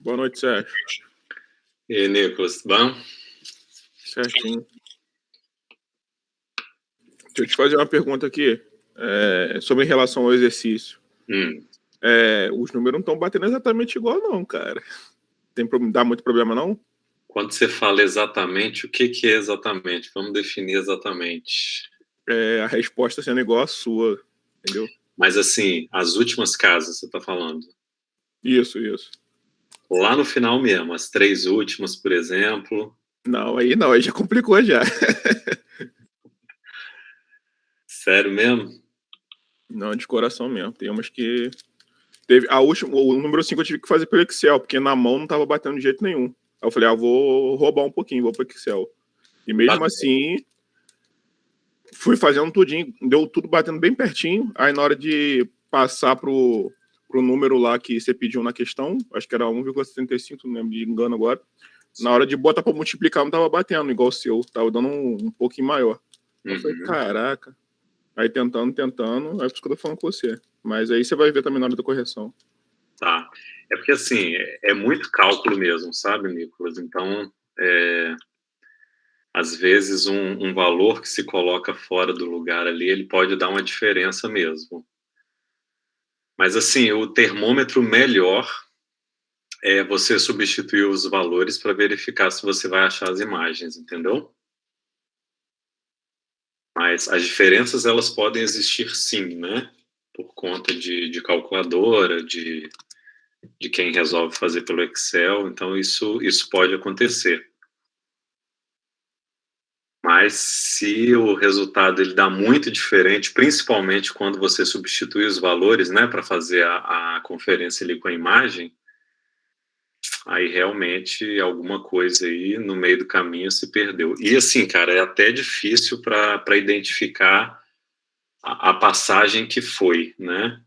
Boa noite, Sérgio. E aí, Nicolas, tudo bom? Certinho. Deixa eu te fazer uma pergunta aqui, sobre em relação ao exercício. Os números não estão batendo exatamente igual, não, cara. Dá muito problema, não? Quando você fala exatamente, o que é exatamente? Vamos definir exatamente. A resposta sendo igual à sua, entendeu? Mas assim, as últimas casas, você está falando? Isso. Lá no final mesmo, as 3 últimas, por exemplo. Não, aí já complicou já. Sério mesmo? Não, de coração mesmo. Tem umas que... o número 5 eu tive que fazer pelo Excel, porque na mão não tava batendo de jeito nenhum. Aí eu falei, vou roubar um pouquinho, vou pro Excel. E mesmo assim, fui fazendo tudinho, deu tudo batendo bem pertinho. Aí na hora de passar pro número lá que você pediu na questão, acho que era 1,75, não lembro de engano agora. Na hora de botar para multiplicar, não tava batendo igual o seu, tava dando um pouquinho maior. Eu falei, caraca. Aí tentando, aí por isso que eu tô falando com você. Mas aí você vai ver também na hora da correção. Tá. É porque assim, é muito cálculo mesmo, sabe, Nicolas? Então, às vezes um valor que se coloca fora do lugar ali, ele pode dar uma diferença mesmo. Mas assim, o termômetro melhor é você substituir os valores para verificar se você vai achar as imagens, entendeu? Mas as diferenças, elas podem existir sim, né? Por conta de calculadora, de quem resolve fazer pelo Excel, então isso pode acontecer. Mas se o resultado ele dá muito diferente, principalmente quando você substitui os valores, né, para fazer a conferência ali com a imagem, aí realmente alguma coisa aí no meio do caminho se perdeu. E assim, cara, é até difícil para identificar a passagem que foi, né?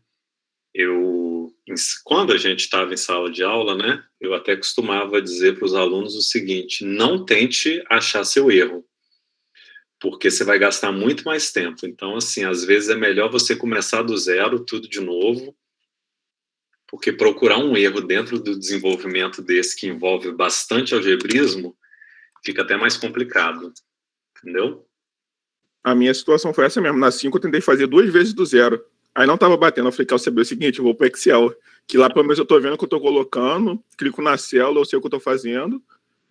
Quando a gente estava em sala de aula, né, eu até costumava dizer para os alunos o seguinte: não tente achar seu erro, porque você vai gastar muito mais tempo. Então, assim, às vezes é melhor você começar do zero, tudo de novo, porque procurar um erro dentro do desenvolvimento desse que envolve bastante algebrismo fica até mais complicado, entendeu? A minha situação foi essa mesmo. Na 5 eu tentei fazer 2 vezes do zero. Aí não tava batendo. Eu falei, quer saber o seguinte, eu vou pro Excel. Que lá pelo menos eu tô vendo o que eu tô colocando, clico na célula, eu sei o que eu tô fazendo.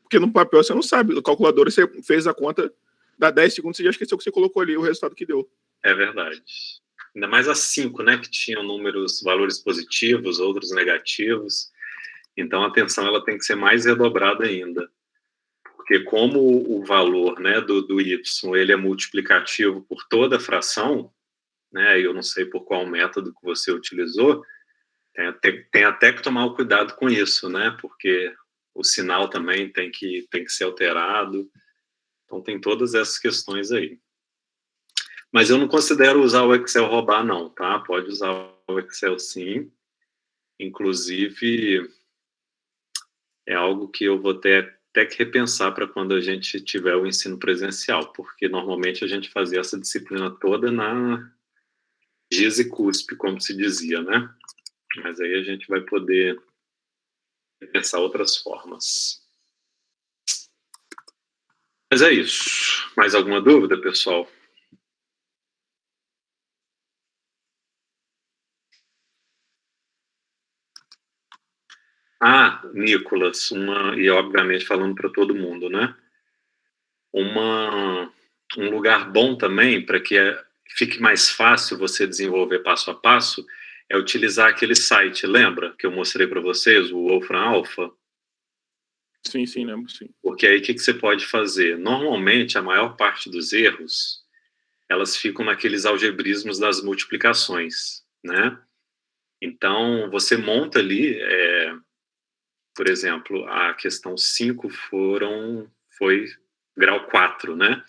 Porque no papel você não sabe. No calculador você fez a conta, dá 10 segundos, você já esqueceu o que você colocou ali, o resultado que deu. É verdade. Ainda mais as 5, né, que tinham valores positivos, outros negativos. Então a atenção ela tem que ser mais redobrada ainda. Porque como o valor, né, do y, ele é multiplicativo por toda a fração, né, eu não sei por qual método que você utilizou, tem até que tomar o cuidado com isso, né, porque o sinal também tem que ser alterado. Então tem todas essas questões aí. Mas eu não considero usar o Excel roubar, não, tá? Pode usar o Excel sim. Inclusive, é algo que eu vou ter até que repensar para quando a gente tiver o ensino presencial, porque normalmente a gente fazia essa disciplina toda na GIS e CUSP, como se dizia, né? Mas aí a gente vai poder pensar outras formas. Mas é isso. Mais alguma dúvida, pessoal? Ah, Nicolas, e obviamente falando para todo mundo, né? Um lugar bom também para que fique mais fácil você desenvolver passo a passo é utilizar aquele site, lembra? Que eu mostrei para vocês, o Wolfram Alpha? Sim, lembro, sim. Porque aí o que você pode fazer? Normalmente, a maior parte dos erros, elas ficam naqueles algebrismos das multiplicações, né? Então, você monta ali, por exemplo, a questão 5 foi grau 4, né?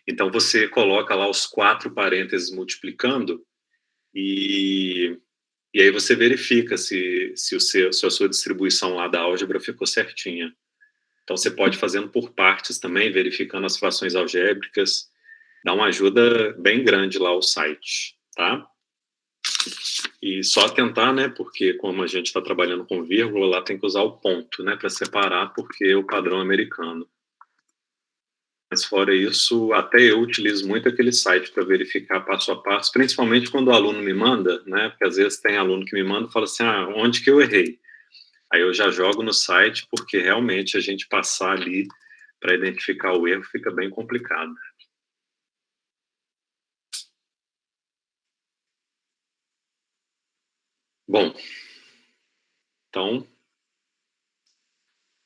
Então, você coloca lá os 4 parênteses multiplicando e aí você verifica se a sua distribuição lá da álgebra ficou certinha. Então, você pode fazendo por partes também, verificando as frações algébricas. Dá uma ajuda bem grande lá o site, tá? E só tentar, né, porque como a gente está trabalhando com vírgula, lá tem que usar o ponto, né, para separar, porque é o padrão americano. Mas fora isso, até eu utilizo muito aquele site para verificar passo a passo, principalmente quando o aluno me manda, né, porque às vezes tem aluno que me manda e fala assim, onde que eu errei? Aí eu já jogo no site, porque realmente a gente passar ali para identificar o erro fica bem complicado. Bom, então,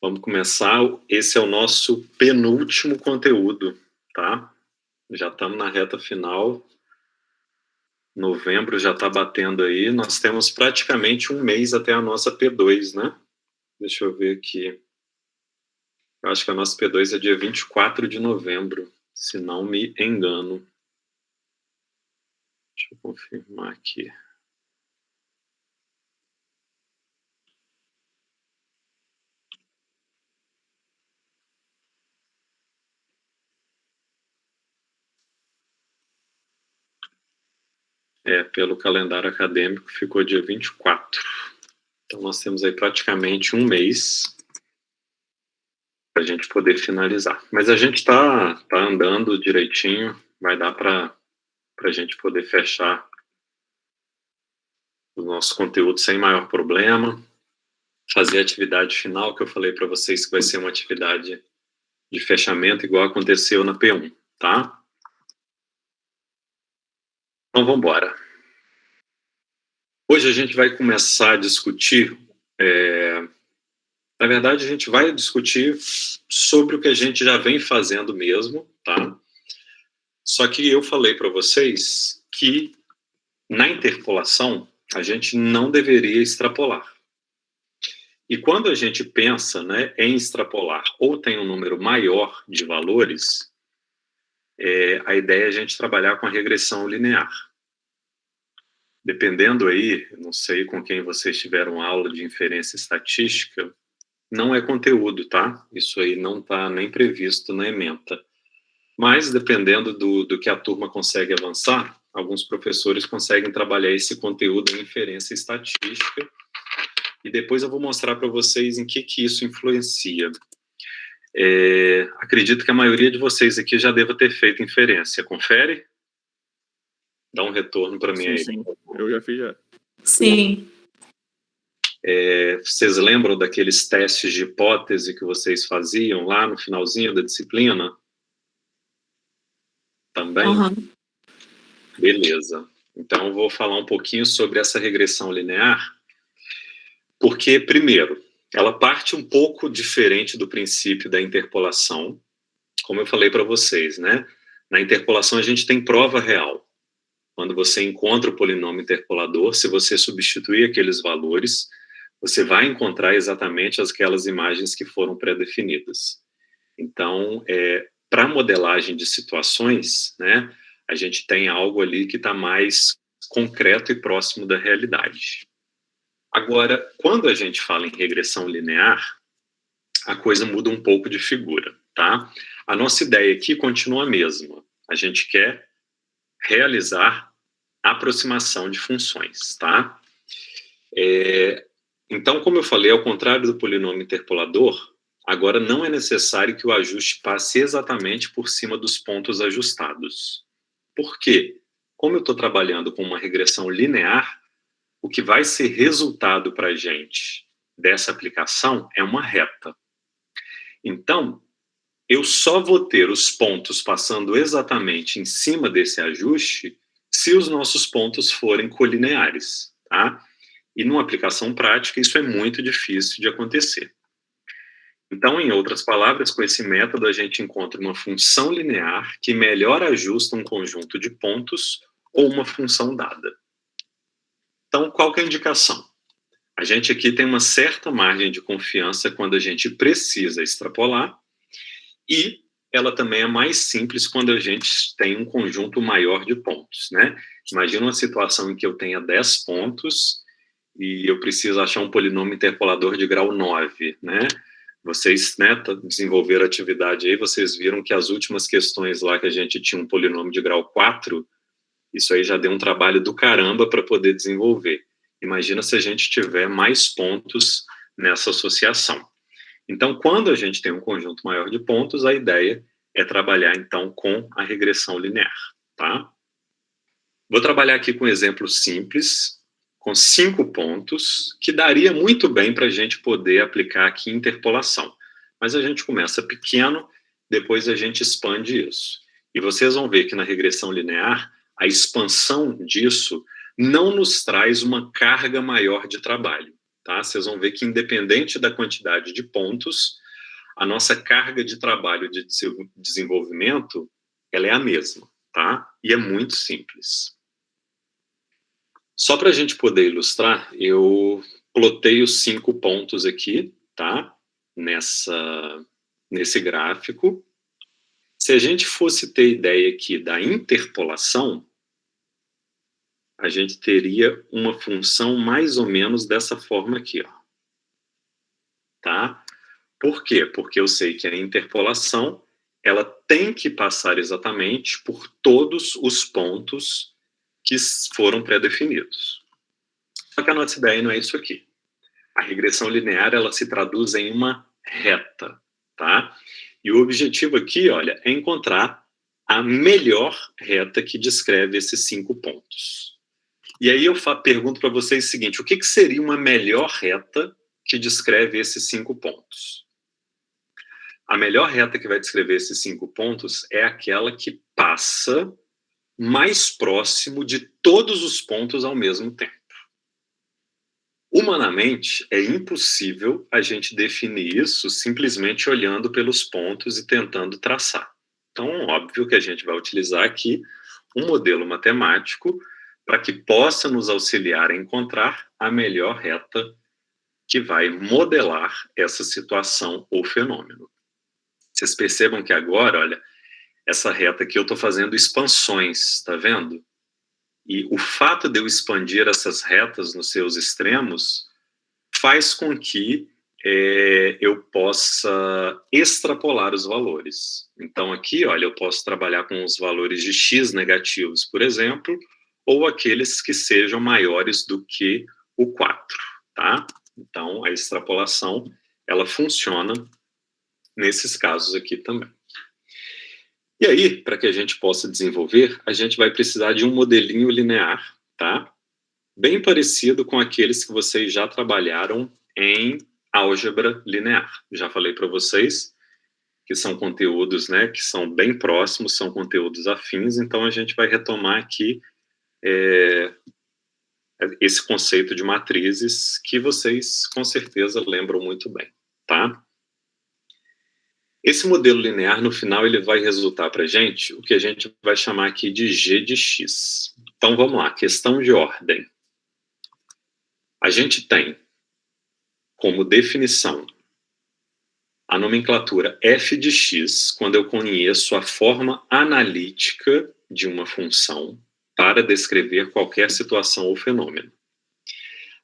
vamos começar. Esse é o nosso penúltimo conteúdo, tá? Já estamos na reta final. Novembro já está batendo aí. Nós temos praticamente um mês até a nossa P2, né? Deixa eu ver aqui. Eu acho que a nossa P2 é dia 24 de novembro, se não me engano. Deixa eu confirmar aqui. Pelo calendário acadêmico ficou dia 24. Então nós temos aí praticamente um mês para a gente poder finalizar. Mas a gente está andando direitinho, vai dar para a gente poder fechar o nosso conteúdo sem maior problema, fazer a atividade final, que eu falei para vocês que vai ser uma atividade de fechamento, igual aconteceu na P1, tá? Então vamos embora. Hoje a gente vai começar a discutir, na verdade a gente vai discutir sobre o que a gente já vem fazendo mesmo, tá? Só que eu falei para vocês que na interpolação a gente não deveria extrapolar. E quando a gente pensa, né, em extrapolar ou tem um número maior de valores, a ideia é a gente trabalhar com a regressão linear. Dependendo aí, não sei com quem vocês tiveram aula de inferência estatística, não é conteúdo, tá? Isso aí não está nem previsto na ementa. Mas, dependendo do que a turma consegue avançar, alguns professores conseguem trabalhar esse conteúdo em inferência estatística, e depois eu vou mostrar para vocês em que isso influencia. Acredito que a maioria de vocês aqui já deva ter feito inferência. Confere? Dá um retorno para mim aí. Sim, eu já fiz já. Sim. Vocês lembram daqueles testes de hipótese que vocês faziam lá no finalzinho da disciplina? Também? Uhum. Beleza. Então, eu vou falar um pouquinho sobre essa regressão linear, porque, primeiro, ela parte um pouco diferente do princípio da interpolação, como eu falei para vocês, né? Na interpolação, a gente tem prova real. Quando você encontra o polinômio interpolador, se você substituir aqueles valores, você vai encontrar exatamente aquelas imagens que foram pré-definidas. Então, para modelagem de situações, né, a gente tem algo ali que está mais concreto e próximo da realidade. Agora, quando a gente fala em regressão linear, a coisa muda um pouco de figura, tá? A nossa ideia aqui continua a mesma. A gente quer realizar aproximação de funções, tá? Então, como eu falei, ao contrário do polinômio interpolador, agora não é necessário que o ajuste passe exatamente por cima dos pontos ajustados. Por quê? Como eu estou trabalhando com uma regressão linear, o que vai ser resultado para a gente dessa aplicação é uma reta. Então, eu só vou ter os pontos passando exatamente em cima desse ajuste se os nossos pontos forem colineares, tá? E numa aplicação prática, isso é muito difícil de acontecer. Então, em outras palavras, com esse método, a gente encontra uma função linear que melhor ajusta um conjunto de pontos ou uma função dada. Então, qual que é a indicação? A gente aqui tem uma certa margem de confiança quando a gente precisa extrapolar, e ela também é mais simples quando a gente tem um conjunto maior de pontos, né? Imagina uma situação em que eu tenha 10 pontos e eu preciso achar um polinômio interpolador de grau 9, né? Vocês, né, desenvolveram a atividade aí, vocês viram que as últimas questões lá que a gente tinha um polinômio de grau 4, isso aí já deu um trabalho do caramba para poder desenvolver. Imagina se a gente tiver mais pontos nessa associação. Então, quando a gente tem um conjunto maior de pontos, a ideia é trabalhar, então, com a regressão linear, tá? Vou trabalhar aqui com um exemplo simples, com 5 pontos, que daria muito bem para a gente poder aplicar aqui interpolação. Mas a gente começa pequeno, depois a gente expande isso. E vocês vão ver que na regressão linear, a expansão disso não nos traz uma carga maior de trabalho, tá? Vocês vão ver que, independente da quantidade de pontos, a nossa carga de trabalho de desenvolvimento, ela é a mesma, tá? E é muito simples. Só para a gente poder ilustrar, eu plotei os 5 pontos aqui, tá? Nesse gráfico. Se a gente fosse ter ideia aqui da interpolação, a gente teria uma função mais ou menos dessa forma aqui, ó. Tá? Por quê? Porque eu sei que a interpolação, ela tem que passar exatamente por todos os pontos que foram pré-definidos. Só que a nossa ideia não é isso aqui. A regressão linear, ela se traduz em uma reta, tá? E o objetivo aqui, olha, é encontrar a melhor reta que descreve esses 5 pontos. E aí eu pergunto para vocês o seguinte: o que seria uma melhor reta que descreve esses 5 pontos? A melhor reta que vai descrever esses 5 pontos é aquela que passa mais próximo de todos os pontos ao mesmo tempo. Humanamente, é impossível a gente definir isso simplesmente olhando pelos pontos e tentando traçar. Então, óbvio que a gente vai utilizar aqui um modelo matemático para que possa nos auxiliar a encontrar a melhor reta que vai modelar essa situação ou fenômeno. Vocês percebam que agora, olha, essa reta aqui eu estou fazendo expansões, tá vendo? E o fato de eu expandir essas retas nos seus extremos faz com que eu possa extrapolar os valores. Então aqui, olha, eu posso trabalhar com os valores de x negativos, por exemplo, ou aqueles que sejam maiores do que o 4, tá? Então a extrapolação, ela funciona nesses casos aqui também. E aí, para que a gente possa desenvolver, a gente vai precisar de um modelinho linear, tá? Bem parecido com aqueles que vocês já trabalharam em álgebra linear. Já falei para vocês que são conteúdos, né, que são bem próximos, são conteúdos afins, então a gente vai retomar aqui esse conceito de matrizes que vocês com certeza lembram muito bem, tá? Esse modelo linear, no final, ele vai resultar para a gente o que a gente vai chamar aqui de g de x. Então, vamos lá, questão de ordem. A gente tem como definição a nomenclatura f de x, quando eu conheço a forma analítica de uma função para descrever qualquer situação ou fenômeno.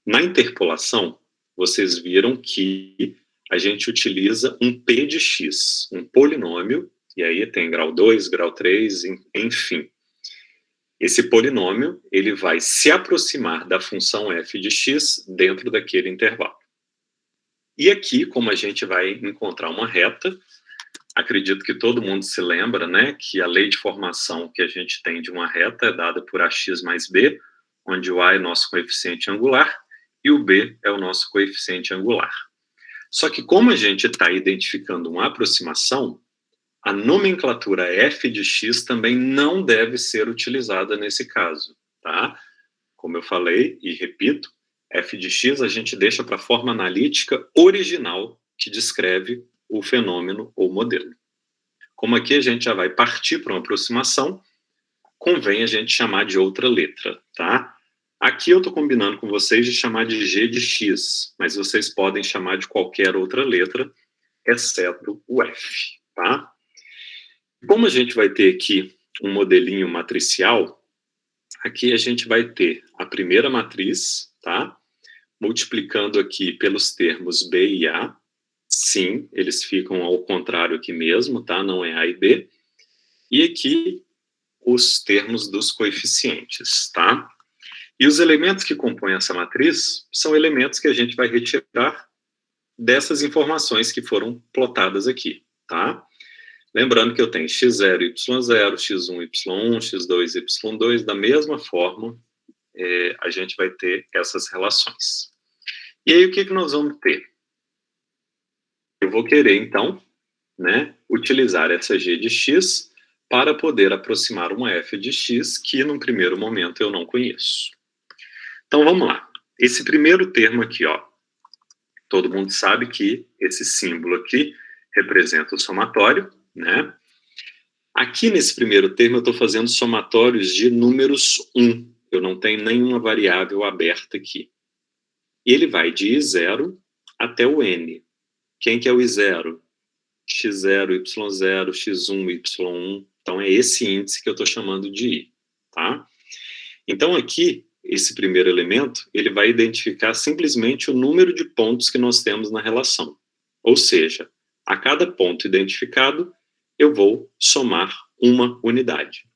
Na interpolação, vocês viram que a gente utiliza um p de x, um polinômio, e aí tem grau 2, grau 3, enfim. Esse polinômio, ele vai se aproximar da função f de x dentro daquele intervalo. E aqui, como a gente vai encontrar uma reta, acredito que todo mundo se lembra, né, que a lei de formação que a gente tem de uma reta é dada por ax mais b, onde o a é nosso coeficiente angular e o b é o nosso coeficiente angular. Só que como a gente está identificando uma aproximação, a nomenclatura f de x também não deve ser utilizada nesse caso, tá? Como eu falei e repito, f de x a gente deixa para a forma analítica original que descreve o fenômeno ou modelo. Como aqui a gente já vai partir para uma aproximação, convém a gente chamar de outra letra, tá? Aqui eu estou combinando com vocês de chamar de g de x, mas vocês podem chamar de qualquer outra letra, exceto o f, tá? Como a gente vai ter aqui um modelinho matricial, aqui a gente vai ter a primeira matriz, tá? Multiplicando aqui pelos termos b e a. Sim, eles ficam ao contrário aqui mesmo, tá? Não é a e b. E aqui os termos dos coeficientes, tá? E os elementos que compõem essa matriz são elementos que a gente vai retirar dessas informações que foram plotadas aqui, tá? Lembrando que eu tenho x0, y0, x1, y1, x2, y2, da mesma forma, a gente vai ter essas relações. E aí, o que nós vamos ter? Eu vou querer, então, né, utilizar essa g de x para poder aproximar uma f de x que, num primeiro momento, eu não conheço. Então, vamos lá. Esse primeiro termo aqui, ó, todo mundo sabe que esse símbolo aqui representa o somatório, né? Aqui nesse primeiro termo eu estou fazendo somatórios de números 1. Eu não tenho nenhuma variável aberta aqui. E ele vai de I0 até o N. Quem que é o I0? X0, Y0, X1, Y1. Então é esse índice que eu estou chamando de I, tá? Então aqui, esse primeiro elemento, ele vai identificar simplesmente o número de pontos que nós temos na relação. Ou seja, a cada ponto identificado, eu vou somar uma unidade.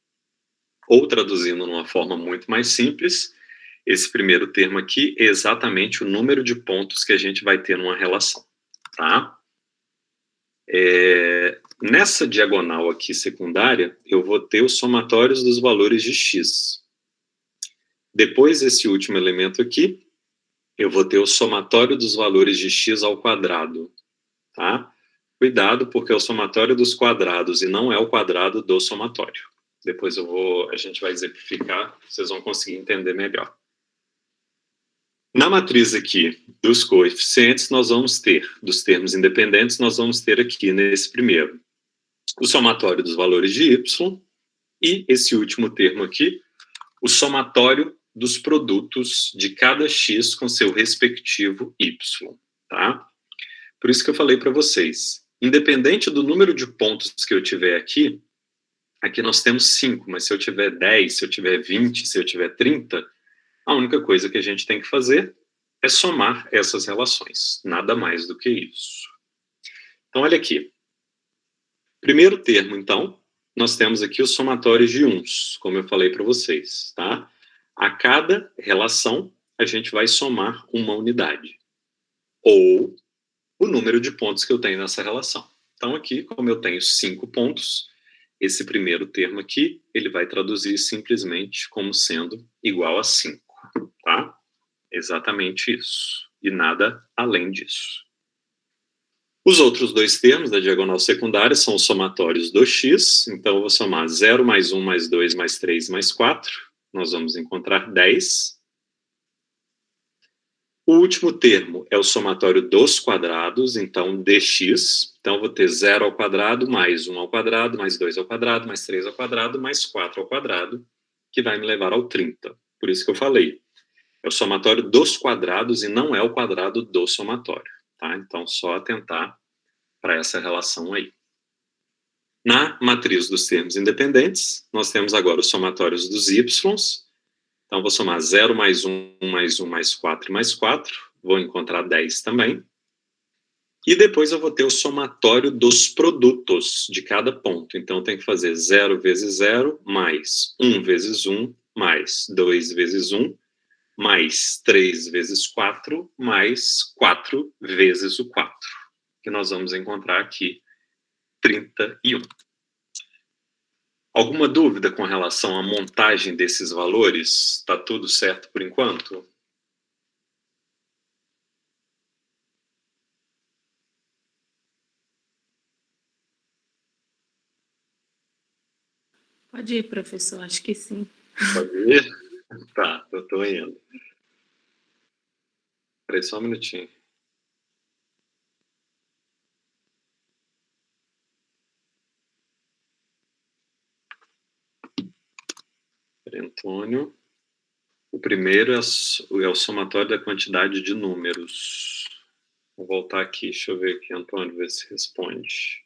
Ou, traduzindo numa forma muito mais simples, esse primeiro termo aqui é exatamente o número de pontos que a gente vai ter numa relação, tá? Nessa diagonal aqui secundária, eu vou ter os somatórios dos valores de x. Depois desse último elemento aqui, eu vou ter o somatório dos valores de x ao quadrado, tá? Cuidado, porque é o somatório dos quadrados e não é o quadrado do somatório. Depois a gente vai exemplificar, vocês vão conseguir entender melhor. Na matriz aqui dos coeficientes, nós vamos ter, dos termos independentes, nós vamos ter aqui nesse primeiro, o somatório dos valores de y e esse último termo aqui, o somatório dos produtos de cada x com seu respectivo y, tá? Por isso que eu falei para vocês, independente do número de pontos que eu tiver aqui nós temos 5, mas se eu tiver 10, se eu tiver 20, se eu tiver 30, a única coisa que a gente tem que fazer é somar essas relações, nada mais do que isso. Então, olha aqui. Primeiro termo, então, nós temos aqui os somatórios de uns, como eu falei para vocês, tá? A cada relação, a gente vai somar uma unidade, ou o número de pontos que eu tenho nessa relação. Então, aqui, como eu tenho 5 pontos, esse primeiro termo aqui, ele vai traduzir simplesmente como sendo igual a 5, tá? Exatamente isso. E nada além disso. Os outros dois termos da diagonal secundária são os somatórios do x. Então, eu vou somar 0 mais 1 mais 2 mais 3 mais 4. Nós vamos encontrar 10. O último termo é o somatório dos quadrados, então dx. Então, eu vou ter 0 ao quadrado, mais 1 ao quadrado, mais 2 ao quadrado, mais 3 ao quadrado, mais 4 ao quadrado, que vai me levar ao 30. Por isso que eu falei. É o somatório dos quadrados e não é o quadrado do somatório, tá? Então, só atentar para essa relação aí. Na matriz dos termos independentes, nós temos agora os somatórios dos y. Então, vou somar 0 mais 1 mais 1 mais 4 mais 4. Vou encontrar 10 também. E depois eu vou ter o somatório dos produtos de cada ponto. Então, eu tenho que fazer 0 vezes 0 mais 1 vezes 1 mais 2 vezes 1 mais 3 vezes 4 mais 4 vezes o 4. Que nós vamos encontrar aqui 31. Alguma dúvida com relação à montagem desses valores? Está tudo certo por enquanto? Pode ir, professor, acho que sim. Pode ir? Tá, eu estou indo. Espera aí só um minutinho. Antônio. O primeiro é o somatório da quantidade de números. Vou voltar aqui, deixa eu ver aqui, Antônio, ver se responde.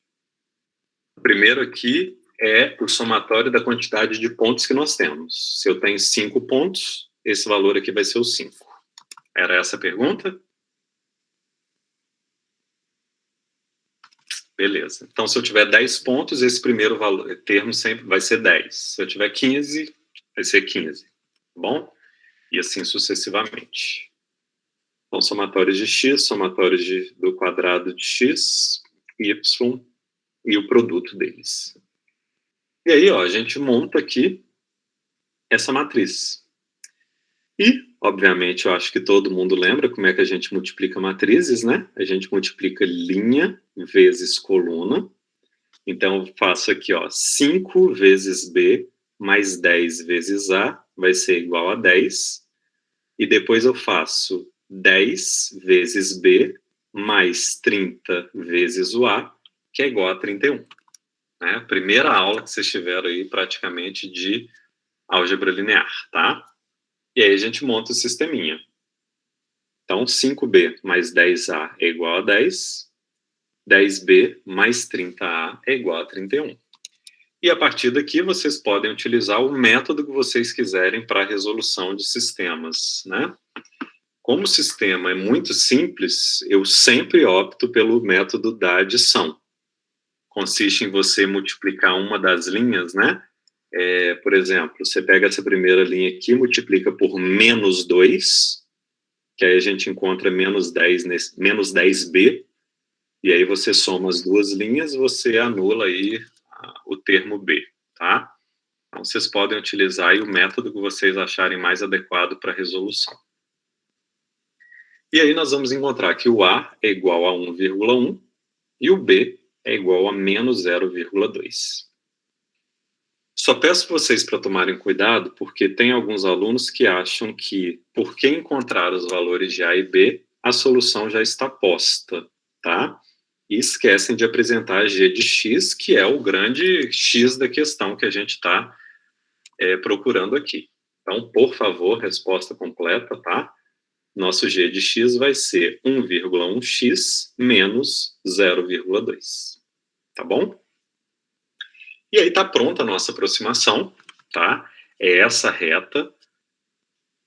O primeiro aqui é o somatório da quantidade de pontos que nós temos. Se eu tenho 5 pontos, esse valor aqui vai ser o 5. Era essa a pergunta? Beleza. Então, se eu tiver 10 pontos, esse primeiro termo sempre vai ser 10. Se eu tiver 15, vai ser 15. Tá bom? E assim sucessivamente. Então, somatórios de x, somatórios do quadrado de x, y e o produto deles. E aí, ó, a gente monta aqui essa matriz. E, obviamente, eu acho que todo mundo lembra como é que a gente multiplica matrizes, né? A gente multiplica linha vezes coluna. Então, eu faço aqui, ó, 5 vezes B mais 10 vezes A vai ser igual a 10. E depois eu faço 10 vezes B mais 30 vezes o A, que é igual a 31. Né? Primeira aula que vocês tiveram aí, praticamente, de álgebra linear, tá? E aí a gente monta o sisteminha. Então, 5B mais 10A é igual a 10. 10B mais 30A é igual a 31. E a partir daqui, vocês podem utilizar o método que vocês quiserem para a resolução de sistemas, né? Como o sistema é muito simples, eu sempre opto pelo método da adição. Consiste em você multiplicar uma das linhas, né? Por exemplo, você pega essa primeira linha aqui, multiplica por menos 2, que aí a gente encontra menos 10, menos 10b, e aí você soma as duas linhas, você anula aí o termo b, tá? Então, vocês podem utilizar aí o método que vocês acharem mais adequado para a resolução. E aí nós vamos encontrar que o A é igual a 1,1 e o B é igual a menos 0,2. Só peço vocês para tomarem cuidado, porque tem alguns alunos que acham que, porque encontrar os valores de A e B, a solução já está posta, tá? E esquecem de apresentar G de X, que é o grande X da questão que a gente está procurando aqui. Então, por favor, resposta completa, tá? Nosso G de X vai ser 1,1x menos 0,2. Tá bom? E aí está pronta a nossa aproximação, tá? É essa reta.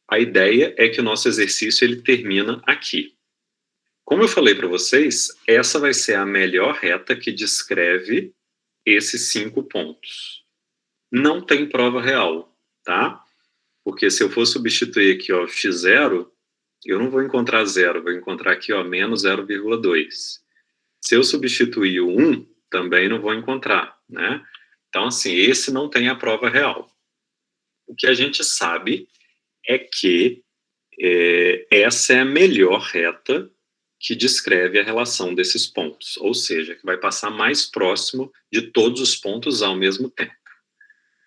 A ideia é que o nosso exercício ele termina aqui. Como eu falei para vocês, essa vai ser a melhor reta que descreve esses 5 pontos. Não tem prova real, tá? Porque se eu for substituir aqui, ó, x0, eu não vou encontrar 0, vou encontrar aqui, ó, menos 0,2. Se eu substituir o 1, também não vou encontrar, né? Então, assim, esse não tem a prova real. O que a gente sabe é que essa é a melhor reta que descreve a relação desses pontos, ou seja, que vai passar mais próximo de todos os pontos ao mesmo tempo.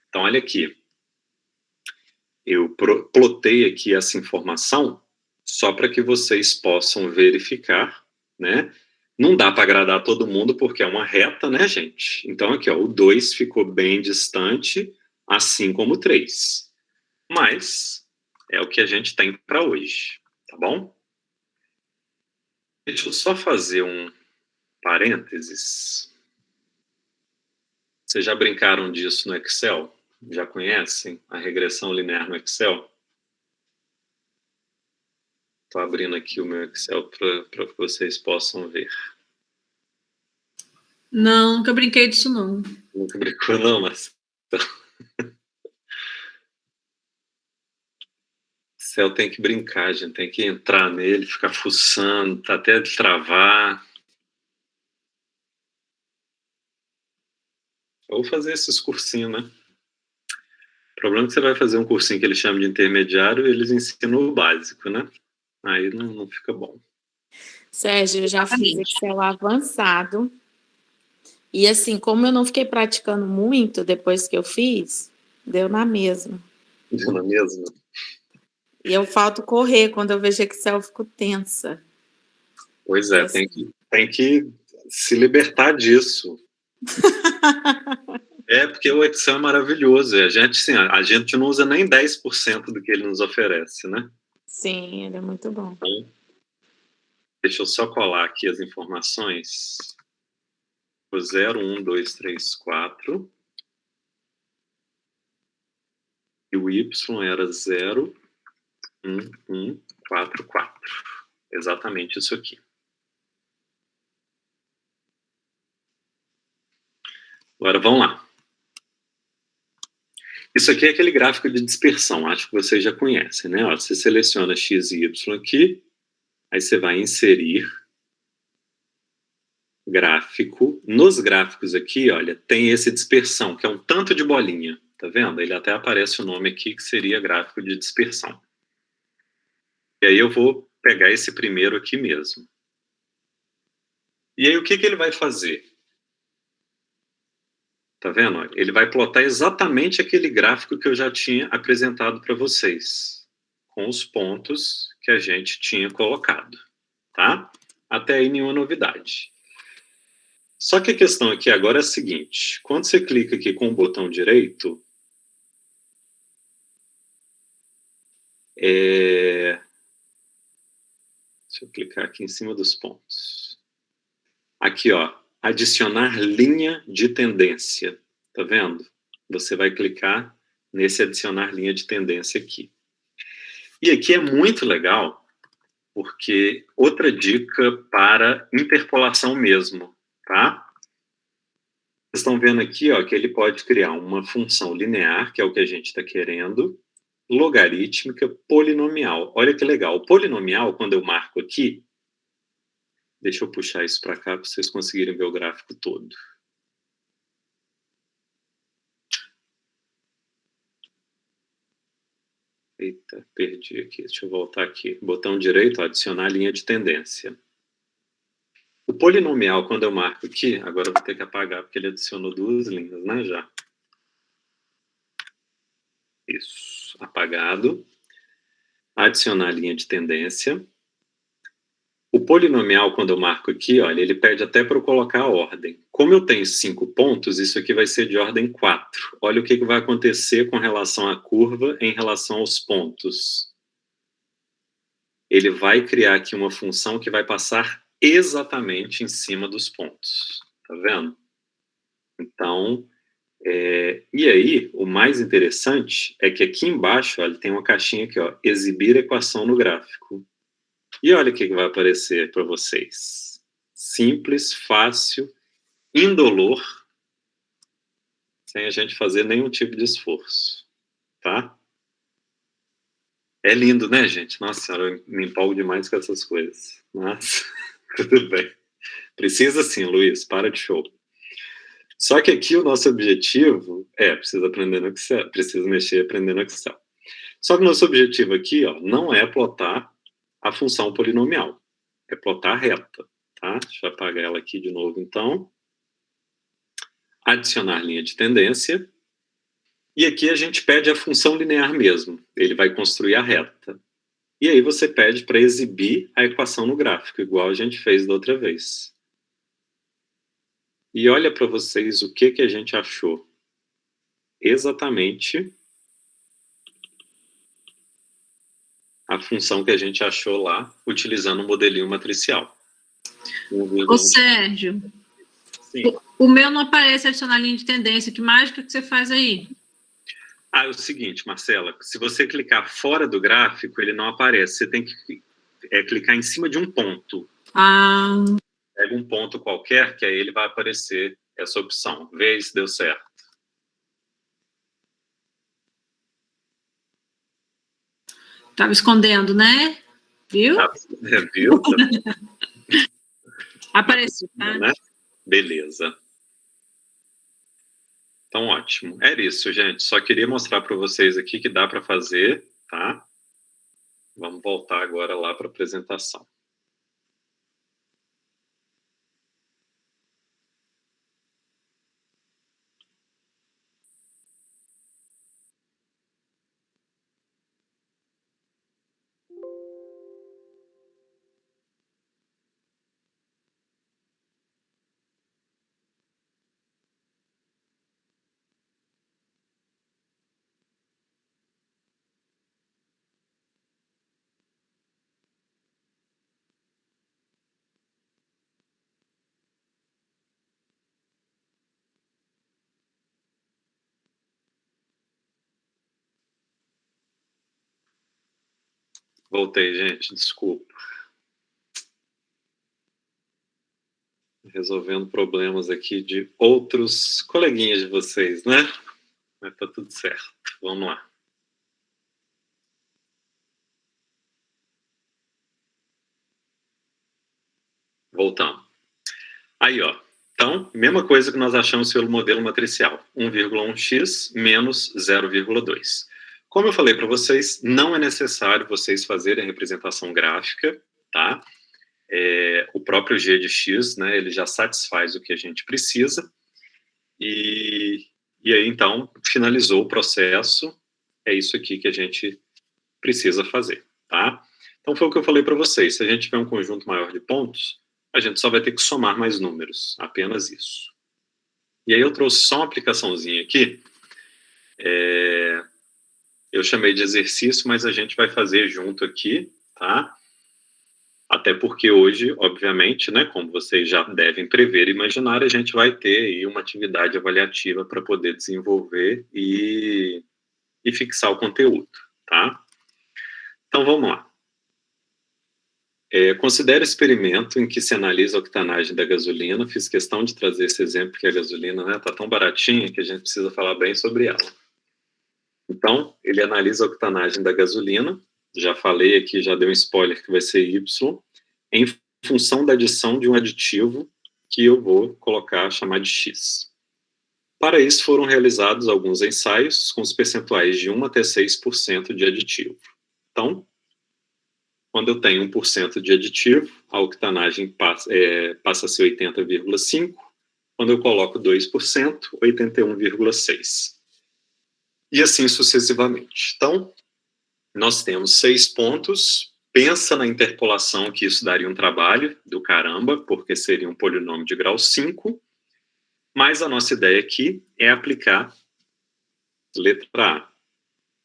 Então, olha aqui. Eu plotei aqui essa informação só para que vocês possam verificar, né? Não dá para agradar todo mundo porque é uma reta, né, gente? Então, aqui, ó, o 2 ficou bem distante, assim como o 3. Mas é o que a gente tem para hoje, tá bom? Deixa eu só fazer um parênteses. Vocês já brincaram disso no Excel? Já conhecem a regressão linear no Excel? Estou abrindo aqui o meu Excel para que vocês possam ver. Não, nunca brinquei disso, não. Nunca brincou, não, mas... Excel tem que brincar, gente. Tem que entrar nele, ficar fuçando, até travar. Ou fazer esses cursinhos, né? O problema é que você vai fazer um cursinho que eles chamam de intermediário e eles ensinam o básico, né? Aí não fica bom. Sérgio, eu já fiz Excel avançado. E assim, como eu não fiquei praticando muito depois que eu fiz, deu na mesma. Deu na mesma? E eu falto correr quando eu vejo Excel, eu fico tensa. Pois é, tem que se libertar disso. Porque o Excel é maravilhoso. A gente não usa nem 10% do que ele nos oferece, né? Sim, ele é muito bom. Então, deixa eu só colar aqui as informações. O 0, 1, 2, 3, 4. E o Y era 0, 1, 1, 4, 4. Exatamente isso aqui. Agora vamos lá. Isso aqui é aquele gráfico de dispersão, acho que vocês já conhecem, né? Ó, você seleciona X e Y aqui, aí você vai inserir gráfico. Nos gráficos aqui, olha, tem esse dispersão, que é um tanto de bolinha, tá vendo? Ele até aparece o nome aqui, que seria gráfico de dispersão. E aí eu vou pegar esse primeiro aqui mesmo. E aí o que ele vai fazer? Tá vendo? Ele vai plotar exatamente aquele gráfico que eu já tinha apresentado para vocês, com os pontos que a gente tinha colocado, tá? Até aí nenhuma novidade. Só que a questão aqui agora é a seguinte, quando você clica aqui com o botão direito, deixa eu clicar aqui em cima dos pontos. Aqui, ó, adicionar linha de tendência, tá vendo? Você vai clicar nesse adicionar linha de tendência aqui. E aqui é muito legal, porque outra dica para interpolação mesmo, tá? Vocês estão vendo aqui, ó, que ele pode criar uma função linear, que é o que a gente está querendo, logarítmica, polinomial. Olha que legal. O polinomial, quando eu marco aqui, deixa eu puxar isso para cá para vocês conseguirem ver o gráfico todo. Eita, perdi aqui. Deixa eu voltar aqui. Botão direito, adicionar linha de tendência. O polinomial, quando eu marco aqui, agora eu vou ter que apagar porque ele adicionou duas linhas, né, já. Isso, apagado. Adicionar linha de tendência. O polinomial, quando eu marco aqui, olha, ele pede até para eu colocar a ordem. Como eu tenho 5 pontos, isso aqui vai ser de ordem 4. Olha o que vai acontecer com relação à curva em relação aos pontos. Ele vai criar aqui uma função que vai passar exatamente em cima dos pontos. Tá vendo? Então, e aí, o mais interessante é que aqui embaixo, olha, tem uma caixinha aqui, ó, exibir equação no gráfico. E olha o que vai aparecer para vocês. Simples, fácil, indolor, sem a gente fazer nenhum tipo de esforço, tá? É lindo, né, gente? Nossa senhora, eu me empolgo demais com essas coisas. Mas, tudo bem. Precisa sim, Luiz, para de show. Só que aqui o nosso objetivo precisa aprender no Excel, precisa mexer aprendendo no Excel. Só que o nosso objetivo aqui, ó, não é plotar a função polinomial, é plotar a reta, tá? Deixa eu apagar ela aqui de novo, então. Adicionar linha de tendência. E aqui a gente pede a função linear mesmo, ele vai construir a reta. E aí você pede para exibir a equação no gráfico, igual a gente fez da outra vez. E olha para vocês o que a gente achou. Exatamente a função que a gente achou lá, utilizando o modelinho matricial. Ô, Sérgio, Sim. O meu não aparece adicionar linha de tendência. Que mágica que você faz aí? É o seguinte, Marcela, se você clicar fora do gráfico, ele não aparece. Você tem que clicar em cima de um ponto. Pega um ponto qualquer, que aí ele vai aparecer essa opção. Vê se deu certo. Estava escondendo, né? Viu? Viu? Apareceu, tá? Né? Beleza. Então, ótimo. Era isso, gente. Só queria mostrar para vocês aqui que dá para fazer, tá? Vamos voltar agora lá para a apresentação. Voltei, gente. Desculpa. Resolvendo problemas aqui de outros coleguinhas de vocês, né? mas tá tudo certo. Vamos lá. Voltando. Aí, ó. Então, mesma coisa que nós achamos pelo modelo matricial. 1,1x menos 0,2. Como eu falei para vocês, não é necessário vocês fazerem a representação gráfica, tá? O próprio g de x, né, ele já satisfaz o que a gente precisa. E aí, então, finalizou o processo. É isso aqui que a gente precisa fazer, tá? Então, foi o que eu falei para vocês. Se a gente tiver um conjunto maior de pontos, a gente só vai ter que somar mais números, apenas isso. E aí eu trouxe só uma aplicaçãozinha aqui, eu chamei de exercício, mas a gente vai fazer junto aqui, tá? Até porque hoje, obviamente, né, como vocês já devem prever e imaginar, a gente vai ter aí uma atividade avaliativa para poder desenvolver e fixar o conteúdo, tá? Então, vamos lá. Considere o experimento em que se analisa a octanagem da gasolina. Fiz questão de trazer esse exemplo, porque a gasolina, né, tá tão baratinha que a gente precisa falar bem sobre ela. Então, ele analisa a octanagem da gasolina. Já falei aqui, já dei um spoiler que vai ser Y, em função da adição de um aditivo que eu vou colocar, chamar de X. Para isso, foram realizados alguns ensaios com os percentuais de 1 até 6% de aditivo. Então, quando eu tenho 1% de aditivo, a octanagem passa a ser 80,5%. Quando eu coloco 2%, 81,6%. E assim sucessivamente. Então, nós temos 6 pontos. Pensa na interpolação, que isso daria um trabalho do caramba, porque seria um polinômio de grau 5. Mas a nossa ideia aqui é aplicar, letra A,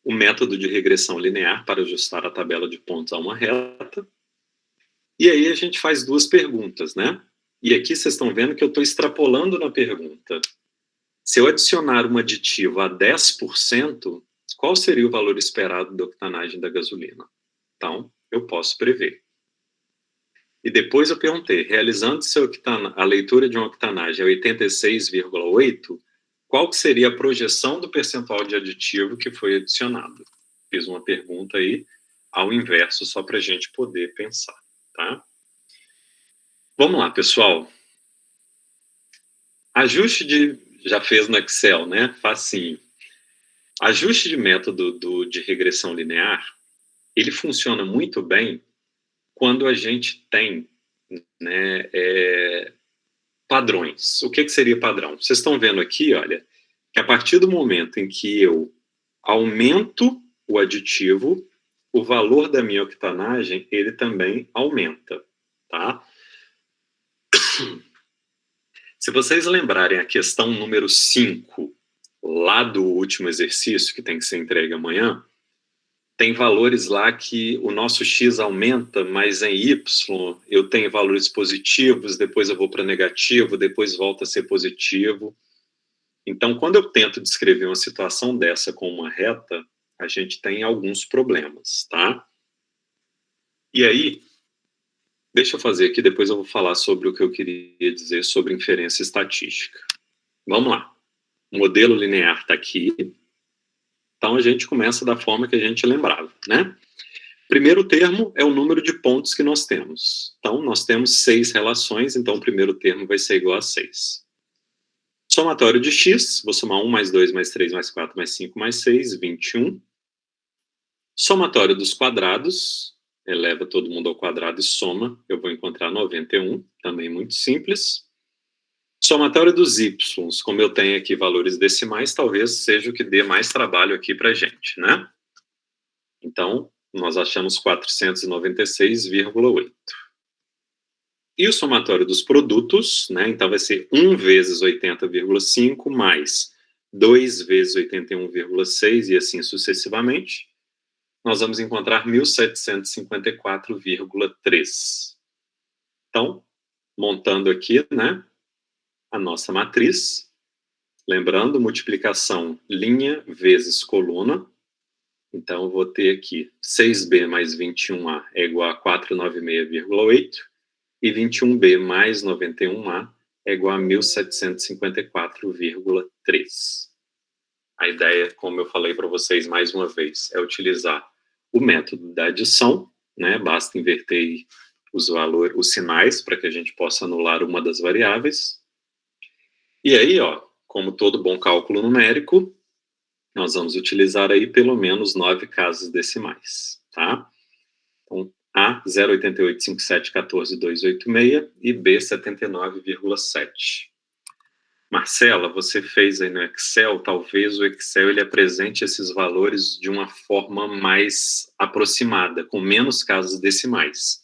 o método de regressão linear para ajustar a tabela de pontos a uma reta. E aí a gente faz 2 perguntas, né? E aqui vocês estão vendo que eu estou extrapolando na pergunta. Se eu adicionar um aditivo a 10%, qual seria o valor esperado da octanagem da gasolina? Então, eu posso prever. E depois eu perguntei, realizando-se a leitura de uma octanagem a 86,8%, qual que seria a projeção do percentual de aditivo que foi adicionado? Fiz uma pergunta aí ao inverso, só para a gente poder pensar, tá? Vamos lá, pessoal. Ajuste de... Já fez no Excel, né? Facinho. Ajuste de método de regressão linear, ele funciona muito bem quando a gente tem, né, padrões. O que seria padrão? Vocês estão vendo aqui, olha, que a partir do momento em que eu aumento o aditivo, o valor da minha octanagem, ele também aumenta, tá? Se vocês lembrarem a questão número 5, lá do último exercício, que tem que ser entregue amanhã, tem valores lá que o nosso X aumenta, mas em Y eu tenho valores positivos, depois eu vou para negativo, depois volta a ser positivo. Então, quando eu tento descrever uma situação dessa com uma reta, a gente tem alguns problemas, tá? E aí, deixa eu fazer aqui, depois eu vou falar sobre o que eu queria dizer sobre inferência estatística. Vamos lá. O modelo linear está aqui. Então, a gente começa da forma que a gente lembrava, né? Primeiro termo é o número de pontos que nós temos. Então, nós temos 6 relações, então o primeiro termo vai ser igual a 6. Somatório de x, vou somar 1 mais 2 mais 3 mais 4 mais 5 mais 6, 21. Somatório dos quadrados, eleva todo mundo ao quadrado e soma, eu vou encontrar 91, também muito simples. Somatório dos y, como eu tenho aqui valores decimais, talvez seja o que dê mais trabalho aqui para a gente, né? Então, nós achamos 496,8. E o somatório dos produtos, né? Então vai ser 1 vezes 80,5 mais 2 vezes 81,6 e assim sucessivamente. Nós vamos encontrar 1.754,3. Então, montando aqui, né, a nossa matriz, lembrando, multiplicação linha vezes coluna. Então, eu vou ter aqui 6b mais 21a é igual a 496,8 e 21b mais 91a é igual a 1.754,3. A ideia, como eu falei para vocês mais uma vez, é utilizar o método da adição, né? Basta inverter os sinais para que a gente possa anular uma das variáveis. E aí, ó, como todo bom cálculo numérico, nós vamos utilizar aí pelo menos 9 casas decimais, tá? Então, A 0,885714,286 e B 79,7. Marcela, você fez aí no Excel, talvez o Excel ele apresente esses valores de uma forma mais aproximada, com menos casas decimais.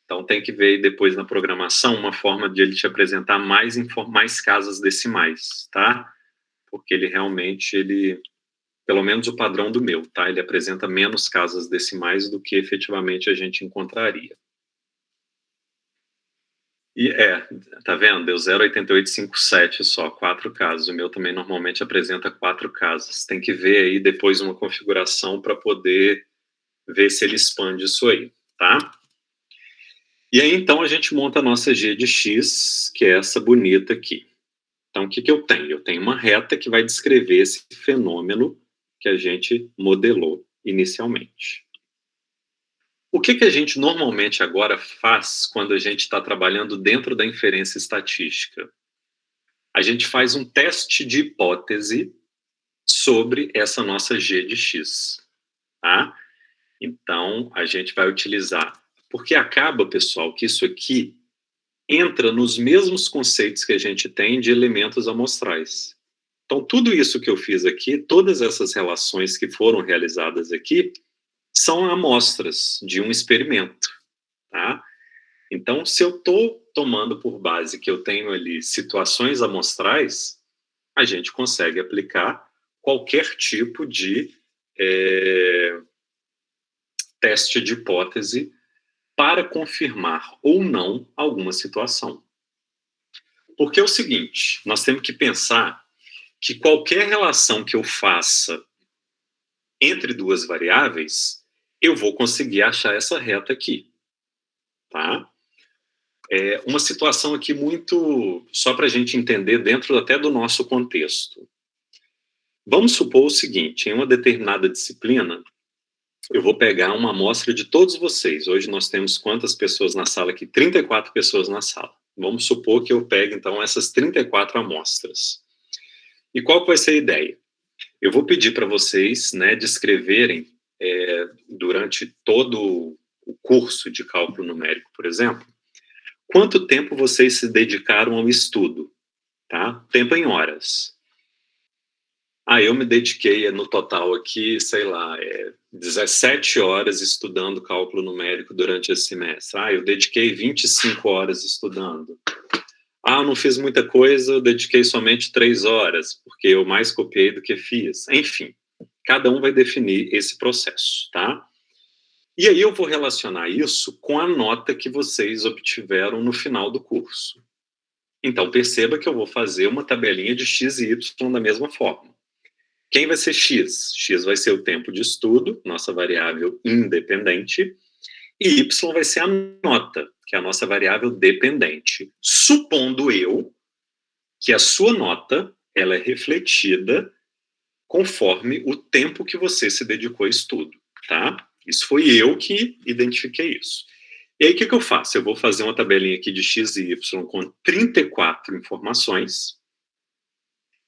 Então tem que ver depois na programação uma forma de ele te apresentar mais casas decimais, tá? Porque ele realmente, pelo menos o padrão do meu, tá? Ele apresenta menos casas decimais do que efetivamente a gente encontraria. E tá vendo? Deu 0,8857 só, 4 casas. O meu também normalmente apresenta 4 casas. Tem que ver aí depois uma configuração para poder ver se ele expande isso aí, tá? E aí, então, a gente monta a nossa G de X, que é essa bonita aqui. Então, o que eu tenho? Eu tenho uma reta que vai descrever esse fenômeno que a gente modelou inicialmente. O que a gente normalmente agora faz quando a gente está trabalhando dentro da inferência estatística? A gente faz um teste de hipótese sobre essa nossa G de X, tá? Então, a gente vai utilizar... Porque acaba, pessoal, que isso aqui entra nos mesmos conceitos que a gente tem de elementos amostrais. Então, tudo isso que eu fiz aqui, todas essas relações que foram realizadas aqui, são amostras de um experimento, tá? Então, se eu estou tomando por base que eu tenho ali situações amostrais, a gente consegue aplicar qualquer tipo de teste de hipótese para confirmar ou não alguma situação. Porque é o seguinte, nós temos que pensar que qualquer relação que eu faça entre duas variáveis, eu vou conseguir achar essa reta aqui, tá? Uma situação aqui muito, só para a gente entender dentro até do nosso contexto. Vamos supor o seguinte, em uma determinada disciplina, eu vou pegar uma amostra de todos vocês. Hoje nós temos quantas pessoas na sala aqui? 34 pessoas na sala. Vamos supor que eu pegue, então, essas 34 amostras. E qual vai ser a ideia? Eu vou pedir para vocês, né, descreverem, durante todo o curso de cálculo numérico, por exemplo, quanto tempo vocês se dedicaram ao estudo, tá? Tempo em horas. Eu me dediquei no total aqui, sei lá, 17 horas estudando cálculo numérico durante esse semestre. Eu dediquei 25 horas estudando. Eu não fiz muita coisa, eu dediquei somente 3 horas, porque eu mais copiei do que fiz. Enfim, cada um vai definir esse processo, tá? E aí eu vou relacionar isso com a nota que vocês obtiveram no final do curso. Então, perceba que eu vou fazer uma tabelinha de X e Y da mesma forma. Quem vai ser X? X vai ser o tempo de estudo, nossa variável independente, e Y vai ser a nota, que é a nossa variável dependente. Supondo eu que a sua nota ela é refletida conforme o tempo que você se dedicou a estudo, tá? Isso foi eu que identifiquei isso. E aí, o que eu faço? Eu vou fazer uma tabelinha aqui de X e Y com 34 informações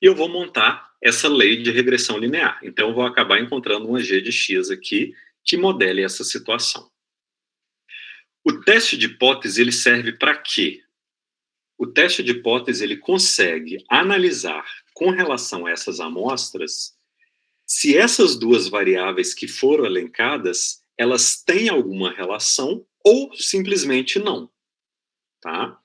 e eu vou montar essa lei de regressão linear. Então, eu vou acabar encontrando uma G de X aqui que modele essa situação. O teste de hipótese, ele serve para quê? O teste de hipótese, ele consegue analisar, com relação a essas amostras, se essas duas variáveis que foram elencadas, elas têm alguma relação ou simplesmente não, tá?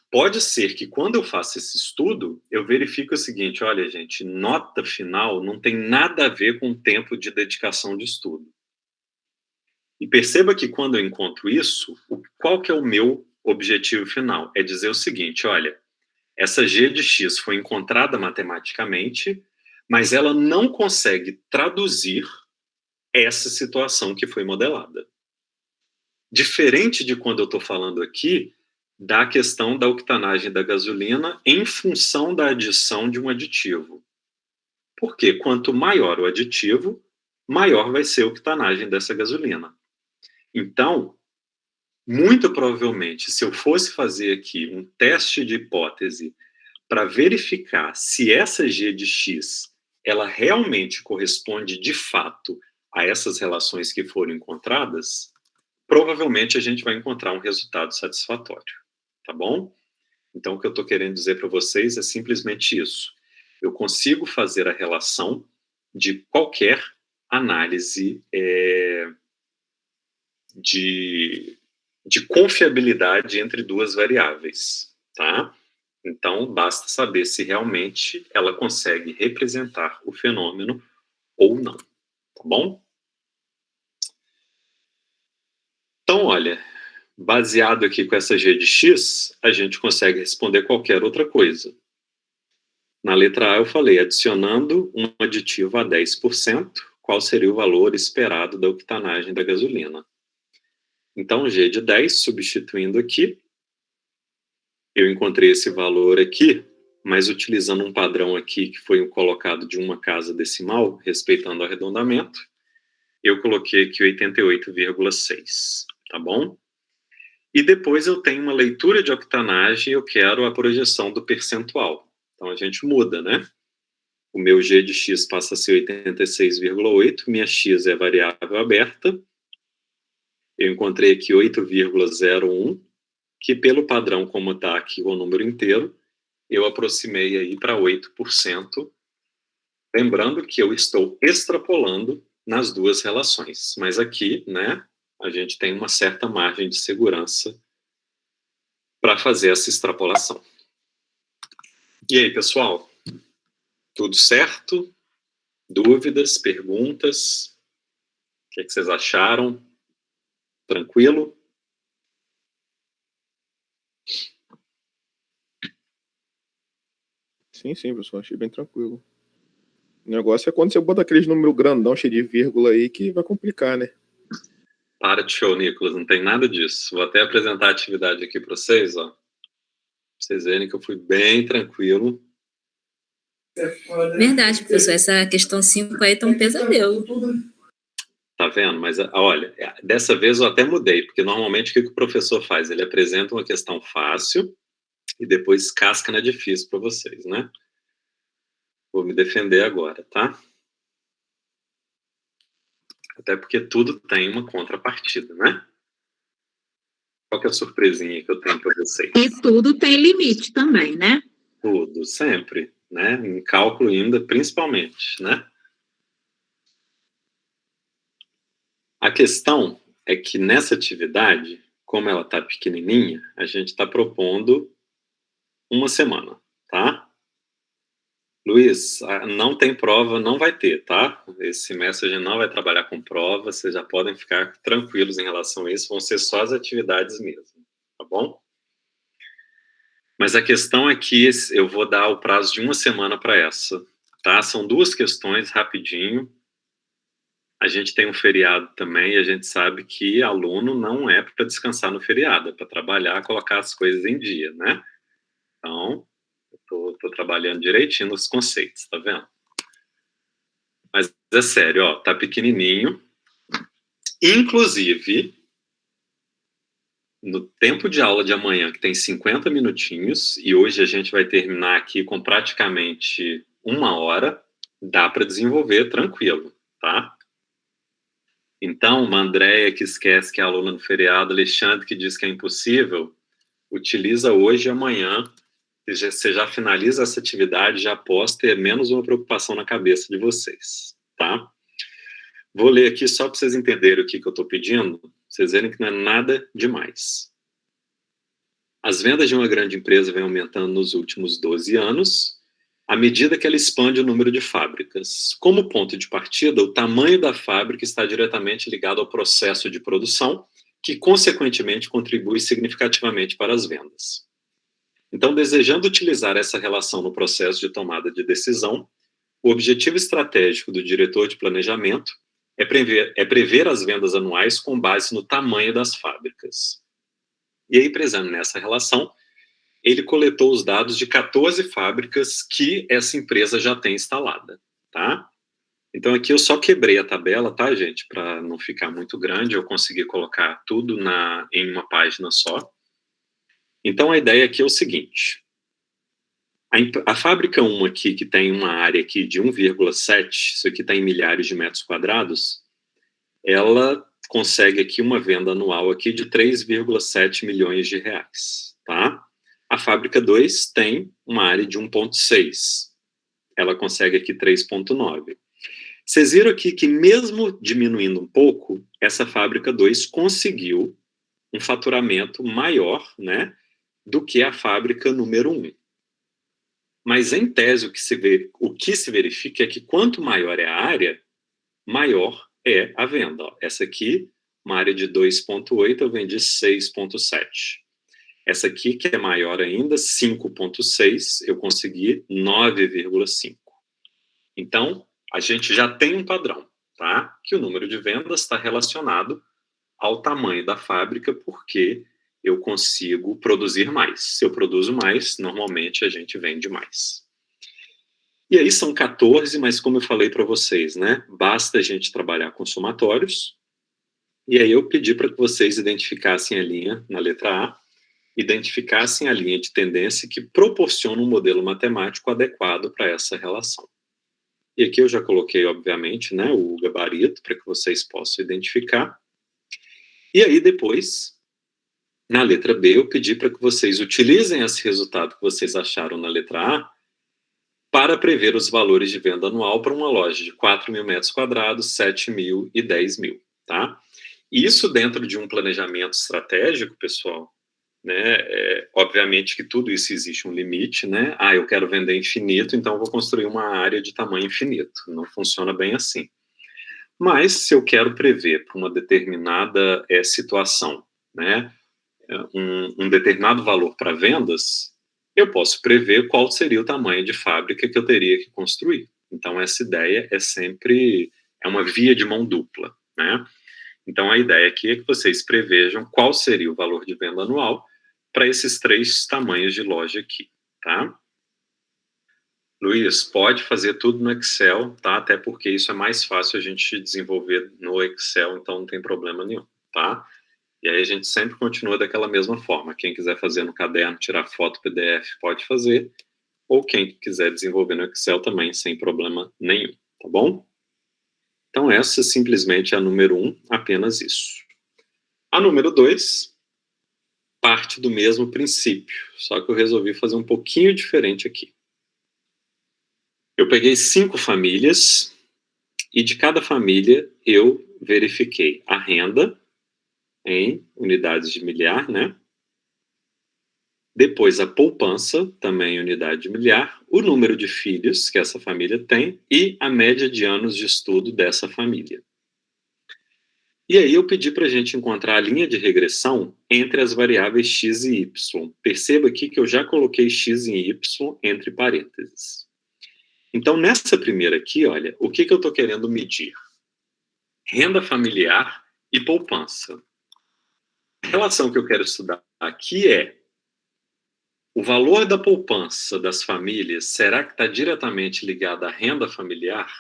Pode ser que quando eu faço esse estudo, eu verifique o seguinte, olha, gente, nota final não tem nada a ver com o tempo de dedicação de estudo. E perceba que quando eu encontro isso, qual que é o meu objetivo final? É dizer o seguinte, olha, essa G de X foi encontrada matematicamente, mas ela não consegue traduzir essa situação que foi modelada. Diferente de quando eu estou falando aqui da questão da octanagem da gasolina em função da adição de um aditivo. Porque quanto maior o aditivo, maior vai ser a octanagem dessa gasolina. Então, muito provavelmente, se eu fosse fazer aqui um teste de hipótese para verificar se essa G de X ela realmente corresponde de fato a essas relações que foram encontradas, provavelmente a gente vai encontrar um resultado satisfatório, tá bom? Então, o que eu estou querendo dizer para vocês é simplesmente isso. Eu consigo fazer a relação de qualquer análise de confiabilidade entre duas variáveis, tá? Então, basta saber se realmente ela consegue representar o fenômeno ou não, tá bom? Então, olha, baseado aqui com essa G de X, a gente consegue responder qualquer outra coisa. Na letra A eu falei, adicionando um aditivo a 10%, qual seria o valor esperado da octanagem da gasolina? Então, G de 10, substituindo aqui, eu encontrei esse valor aqui, mas utilizando um padrão aqui que foi colocado de uma casa decimal, respeitando o arredondamento, eu coloquei aqui 88,6, tá bom? E depois eu tenho uma leitura de octanagem e eu quero a projeção do percentual. Então a gente muda, né? O meu G de X passa a ser 86,8, minha X é variável aberta. Eu encontrei aqui 8,01, que pelo padrão como está aqui o número inteiro, eu aproximei aí para 8%, lembrando que eu estou extrapolando nas duas relações, mas aqui, né, a gente tem uma certa margem de segurança para fazer essa extrapolação. E aí, pessoal? Tudo certo? Dúvidas, perguntas? O que vocês acharam? Tranquilo? Sim, pessoal, achei bem tranquilo. O negócio é quando você bota aqueles números grandão, cheio de vírgula aí, que vai complicar, né? Para de show, Nicolas, não tem nada disso. Vou até apresentar a atividade aqui para vocês, ó. Pra vocês verem que eu fui bem tranquilo. Verdade, professor, essa questão 5 aí tá um pesadelo. Tá vendo? Mas, olha, dessa vez eu até mudei, porque normalmente o que o professor faz? Ele apresenta uma questão fácil e depois casca na difícil para vocês, né? Vou me defender agora, tá? Até porque tudo tem uma contrapartida, né? Qual que é a surpresinha que eu tenho para vocês? E tudo tem limite também, né? Tudo, sempre, né? Em cálculo ainda, principalmente, né? A questão é que nessa atividade, como ela está pequenininha, a gente está propondo uma semana, tá? Luiz, não tem prova, não vai ter, tá? Esse semestre a gente não vai trabalhar com prova, vocês já podem ficar tranquilos em relação a isso, vão ser só as atividades mesmo, tá bom? Mas a questão é que eu vou dar o prazo de uma semana para essa, tá? São duas questões, rapidinho. A gente tem um feriado também e a gente sabe que aluno não é para descansar no feriado, é para trabalhar, colocar as coisas em dia, né? Então, eu tô trabalhando direitinho nos conceitos, tá vendo? Mas é sério, ó, tá pequenininho. Inclusive, no tempo de aula de amanhã, que tem 50 minutinhos, e hoje a gente vai terminar aqui com praticamente 1 hora, dá para desenvolver tranquilo, tá? Então, uma Andréia que esquece que é aluna no feriado, Alexandre que diz que é impossível, utiliza hoje e amanhã, você já finaliza essa atividade, já posso ter menos uma preocupação na cabeça de vocês, tá? Vou ler aqui só para vocês entenderem o que eu estou pedindo, vocês verem que não é nada demais. As vendas de uma grande empresa vêm aumentando nos últimos 12 anos, à medida que ela expande o número de fábricas. Como ponto de partida, o tamanho da fábrica está diretamente ligado ao processo de produção, que, consequentemente, contribui significativamente para as vendas. Então, desejando utilizar essa relação no processo de tomada de decisão, o objetivo estratégico do diretor de planejamento é prever as vendas anuais com base no tamanho das fábricas. E aí, prezando nessa relação, ele coletou os dados de 14 fábricas que essa empresa já tem instalada. tá? Então aqui eu só quebrei a tabela, tá, gente? Para não ficar muito grande, eu consegui colocar tudo em uma página só. Então a ideia aqui é o seguinte. A fábrica 1 aqui, que tem uma área aqui de 1,7, isso aqui está em milhares de metros quadrados, ela consegue aqui uma venda anual aqui de 3,7 milhões de reais, tá? A fábrica 2 tem uma área de 1,6, ela consegue aqui 3,9. Vocês viram aqui que mesmo diminuindo um pouco, essa fábrica 2 conseguiu um faturamento maior, né, do que a fábrica número 1. Mas em tese o que se verifica é que quanto maior é a área, maior é a venda. Ó. Essa aqui, uma área de 2,8, eu vendi 6,7. Essa aqui, que é maior ainda, 5,6, eu consegui 9,5. Então, a gente já tem um padrão, tá? Que o número de vendas está relacionado ao tamanho da fábrica, porque eu consigo produzir mais. Se eu produzo mais, normalmente a gente vende mais. E aí são 14, mas como eu falei para vocês, né? Basta a gente trabalhar com somatórios. E aí eu pedi para que vocês identificassem a linha na letra A, identificassem a linha de tendência que proporciona um modelo matemático adequado para essa relação. E aqui eu já coloquei, obviamente, né, o gabarito para que vocês possam identificar. E aí depois, na letra B, eu pedi para que vocês utilizem esse resultado que vocês acharam na letra A para prever os valores de venda anual para uma loja de 4.000 metros quadrados, 7.000 e 10.000, tá? Isso dentro de um planejamento estratégico, pessoal, né? Obviamente que tudo isso existe um limite, né? Eu quero vender infinito, então eu vou construir uma área de tamanho infinito. Não funciona bem assim. Mas se eu quero prever para uma determinada situação, né? Um determinado valor para vendas, eu posso prever qual seria o tamanho de fábrica que eu teria que construir. Então essa ideia é uma via de mão dupla, né? Então a ideia aqui é que vocês prevejam qual seria o valor de venda anual para esses 3 tamanhos de loja aqui, tá? Luiz, pode fazer tudo no Excel, tá? Até porque isso é mais fácil a gente desenvolver no Excel, então não tem problema nenhum, tá? E aí a gente sempre continua daquela mesma forma. Quem quiser fazer no caderno, tirar foto PDF, pode fazer. Ou quem quiser desenvolver no Excel também, sem problema nenhum, tá bom? Então essa simplesmente é a número 1, apenas isso. A número 2 parte do mesmo princípio, só que eu resolvi fazer um pouquinho diferente aqui. Eu peguei 5 famílias e de cada família eu verifiquei a renda em unidades de milhar, né? Depois a poupança, também em unidade de milhar, o número de filhos que essa família tem e a média de anos de estudo dessa família. E aí eu pedi para a gente encontrar a linha de regressão entre as variáveis x e y. Perceba aqui que eu já coloquei x e y entre parênteses. Então, nessa primeira aqui, olha, o que eu estou querendo medir? Renda familiar e poupança. A relação que eu quero estudar aqui é o valor da poupança das famílias, será que está diretamente ligado à renda familiar?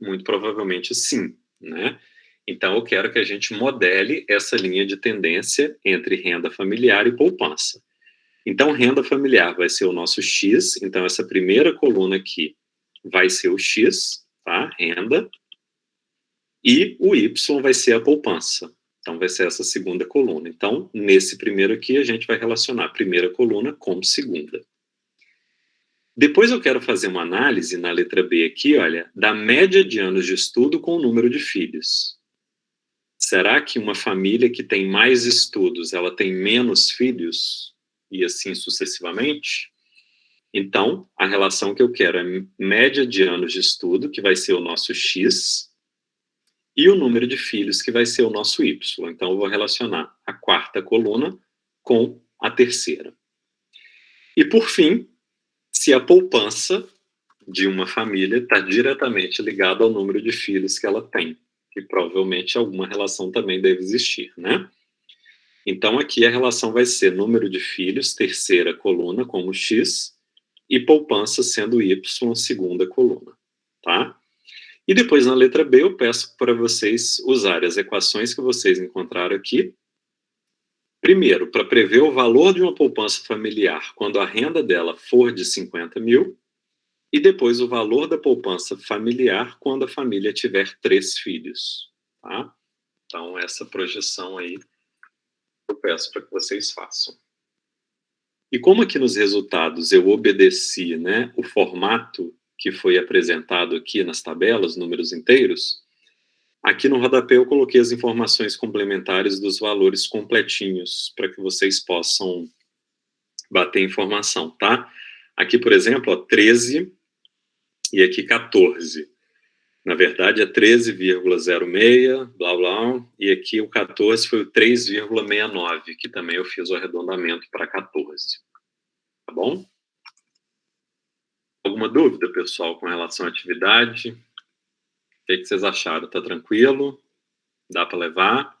Muito provavelmente sim, né? Então, eu quero que a gente modele essa linha de tendência entre renda familiar e poupança. Então, renda familiar vai ser o nosso X. Então, essa primeira coluna aqui vai ser o X, tá? Renda. E o Y vai ser a poupança. Então, vai ser essa segunda coluna. Então, nesse primeiro aqui, a gente vai relacionar a primeira coluna com segunda. Depois eu quero fazer uma análise na letra B aqui, olha, da média de anos de estudo com o número de filhos. Será que uma família que tem mais estudos, ela tem menos filhos? E assim sucessivamente? Então, a relação que eu quero é média de anos de estudo, que vai ser o nosso X, e o número de filhos, que vai ser o nosso Y. Então, eu vou relacionar a quarta coluna com a terceira. E, por fim, se a poupança de uma família está diretamente ligada ao número de filhos que ela tem, que provavelmente alguma relação também deve existir, né? Então, aqui a relação vai ser número de filhos, terceira coluna, como X, e poupança sendo Y, segunda coluna, tá? E depois, na letra B, eu peço para vocês usarem as equações que vocês encontraram aqui. Primeiro, para prever o valor de uma poupança familiar quando a renda dela for de 50 mil, e depois o valor da poupança familiar quando a família tiver 3 filhos. Tá? Então, essa projeção aí eu peço para que vocês façam. E como aqui nos resultados eu obedeci, né, o formato que foi apresentado aqui nas tabelas, números inteiros, aqui no rodapé eu coloquei as informações complementares dos valores completinhos, para que vocês possam bater informação, tá? Aqui, por exemplo, ó, 13 e aqui 14. Na verdade é 13,06, blá, blá, e aqui o 14 foi o 3,69, que também eu fiz o arredondamento para 14. Tá bom? Alguma dúvida, pessoal, com relação à atividade? O que vocês acharam? Tá tranquilo? Dá para levar?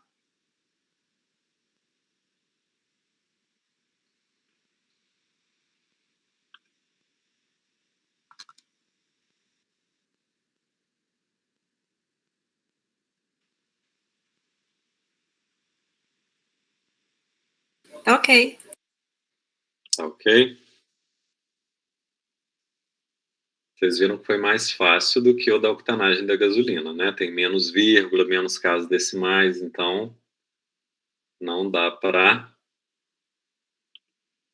Tá ok. Tá ok? Vocês viram que foi mais fácil do que o da octanagem da gasolina, né? Tem menos vírgula, menos casas decimais, então não dá para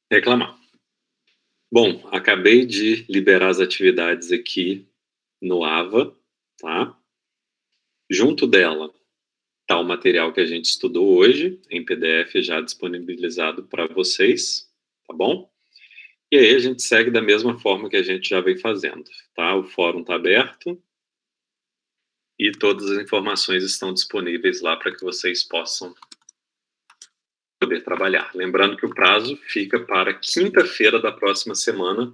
reclamar. Bom, acabei de liberar as atividades aqui no AVA, tá? Junto dela tá o material que a gente estudou hoje, em PDF já disponibilizado para vocês, tá bom? E aí a gente segue da mesma forma que a gente já vem fazendo, tá? O fórum está aberto e todas as informações estão disponíveis lá para que vocês possam poder trabalhar. Lembrando que o prazo fica para quinta-feira da próxima semana,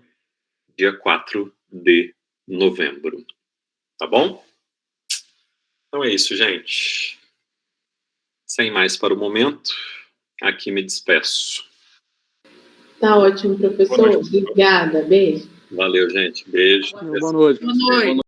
dia 4 de novembro. Tá bom? Então é isso, gente. Sem mais para o momento, aqui me despeço. Tá ótimo, professor. Obrigada. Beijo. Valeu, gente. Beijo. Boa noite. Boa noite.